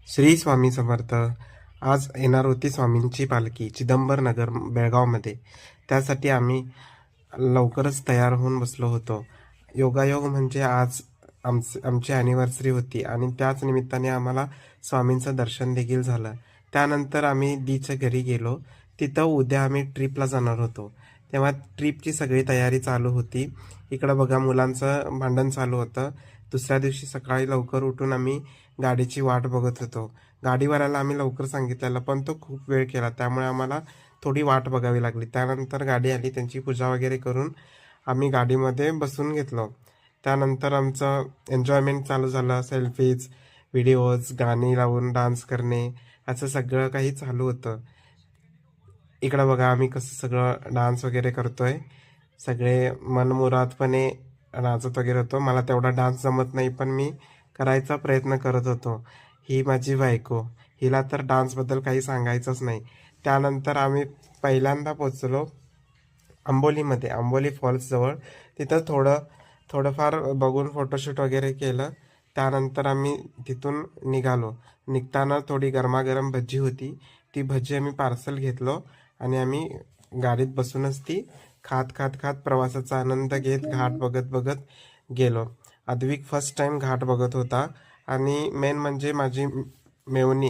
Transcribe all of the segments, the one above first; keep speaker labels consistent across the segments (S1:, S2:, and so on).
S1: श्री स्वामी समर्थ. आज येणार होती स्वामींची पालखी चिदंबर नगर बेळगावमध्ये. त्यासाठी आम्ही लवकरच तयार होऊन बसलो होतो. योगायोग म्हणजे आज आमची ॲनिव्हर्सरी होती आणि त्याच निमित्ताने आम्हाला स्वामींचं दर्शन देखील झालं. त्यानंतर आम्ही दीच्या घरी गेलो. तिथं उद्या आम्ही ट्रिपला जाणार होतो. तेव्हा ट्रिपची सगळी तयारी चालू होती. इकडं बघा मुलांचं भांडण चालू होतं. दुसऱ्या दिवशी सकाळी लवकर उठून आम्ही गाडीची वाट बघत होतो. गाडीवाल्याला आम्ही लवकर सांगितलेलं, पण तो खूप वेळ केला. त्यामुळे आम्हाला थोडी वाट बघावी लागली. त्यानंतर गाडी आली. त्यांची पूजा वगैरे करून आम्ही गाडीमध्ये बसून घेतलो. त्यानंतर आमचं एन्जॉयमेंट चालू झालं. सेल्फीज, व्हिडिओज, गाणी लावून डान्स करणे असं सगळं काही चालू होतं. इकडं बघा आम्ही कसं सगळं डान्स वगैरे करतोय. सगळे मनमुरादपणे नाचत वगैरे होतो. मला तेवढा डान्स जमत नाही, पण मी करायचा प्रयत्न करत होतो. ही माझी बायको. हिला तर डान्सबद्दल काही सांगायचंच नाही. त्यानंतर आम्ही पहिल्यांदा पोचलो आंबोलीमध्ये, आंबोली फॉल्सजवळ. तिथं थोडंफार बघून फोटोशूट वगैरे केलं. त्यानंतर आम्ही तिथून निघालो. निघताना थोडी गरमागरम भजी होती. ती भजी आम्ही पार्सल घेतलो आणि आम्ही गाडीत बसूनच ती खात खात खात प्रवासाचा आनंद घेत घाट बघत बघत गेलो. अद्विक फर्स्ट टाइम घाट बघत होता आणि मेन म्हणजे माझी मेवणी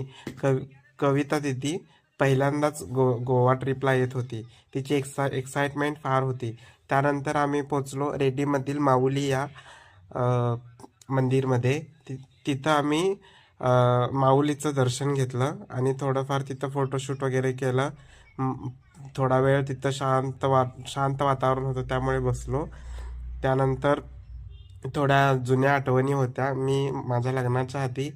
S1: कविता दिदी पहिल्यांदाच गोवा ट्रिपला येत होती. तिची एक्साइटमेंट फार होती. त्यानंतर आम्ही पोचलो रेड्डीमधील माऊली या मंदिरमध्ये. तिथं आम्ही माऊलीचं दर्शन घेतलं आणि थोडंफार तिथं फोटोशूट वगैरे केलं. थोडा वेळ तिथं शांत वातावरण होतं त्यामुळे बसलो. त्यानंतर थोड्या जुन्या आठवणी होत्या. मी माझ्या लग्नाच्या आधी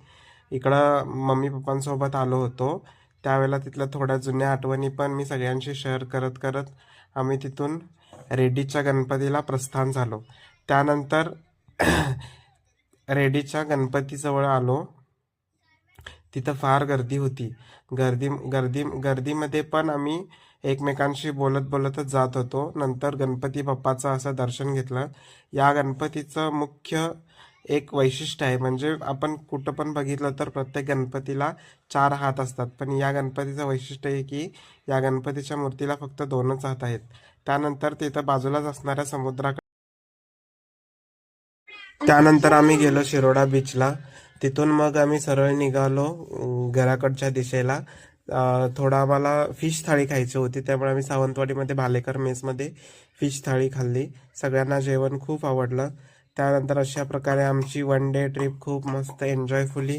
S1: इकडं मम्मी पप्पांसोबत आलो होतो. त्यावेळेला तिथल्या थोड्या जुन्या आठवणी पण मी सगळ्यांशी शेअर करत करत आम्ही तिथून रेड्डीच्या गणपतीला प्रस्थान झालो. त्यानंतर रेड्डीच्या गणपतीजवळ आलो. तिथं फार गर्दी होती. गर्दीमध्ये पण आम्ही एकमेकांशी बोलत बोलतच जात होतो. नंतर गणपती बाप्पाचं असं दर्शन घेतलं. या गणपतीचं मुख्य एक वैशिष्ट्य आहे, म्हणजे आपण कुठं पण बघितलं तर प्रत्येक गणपतीला 4 हात असतात, पण या गणपतीचं वैशिष्ट्य आहे की या गणपतीच्या मूर्तीला फक्त 2च हात आहेत. त्यानंतर तिथं बाजूलाच असणाऱ्या समुद्राकडे त्यानंतर आम्ही गेलो शिरोडा बीचला. तिथून मग आम्ही सरळ निघालो घराकडच्या दिशेला. थोडं आम्हाला फिश थाळी खायची होती, त्यामुळे आम्ही सावंतवाडीमध्ये भालेकर मेसमध्ये फिश थाळी खाल्ली. सगळ्यांना जेवण खूप आवडलं. त्यानंतर अशा प्रकारे आमची वन डे ट्रिप खूप मस्त एन्जॉयफुली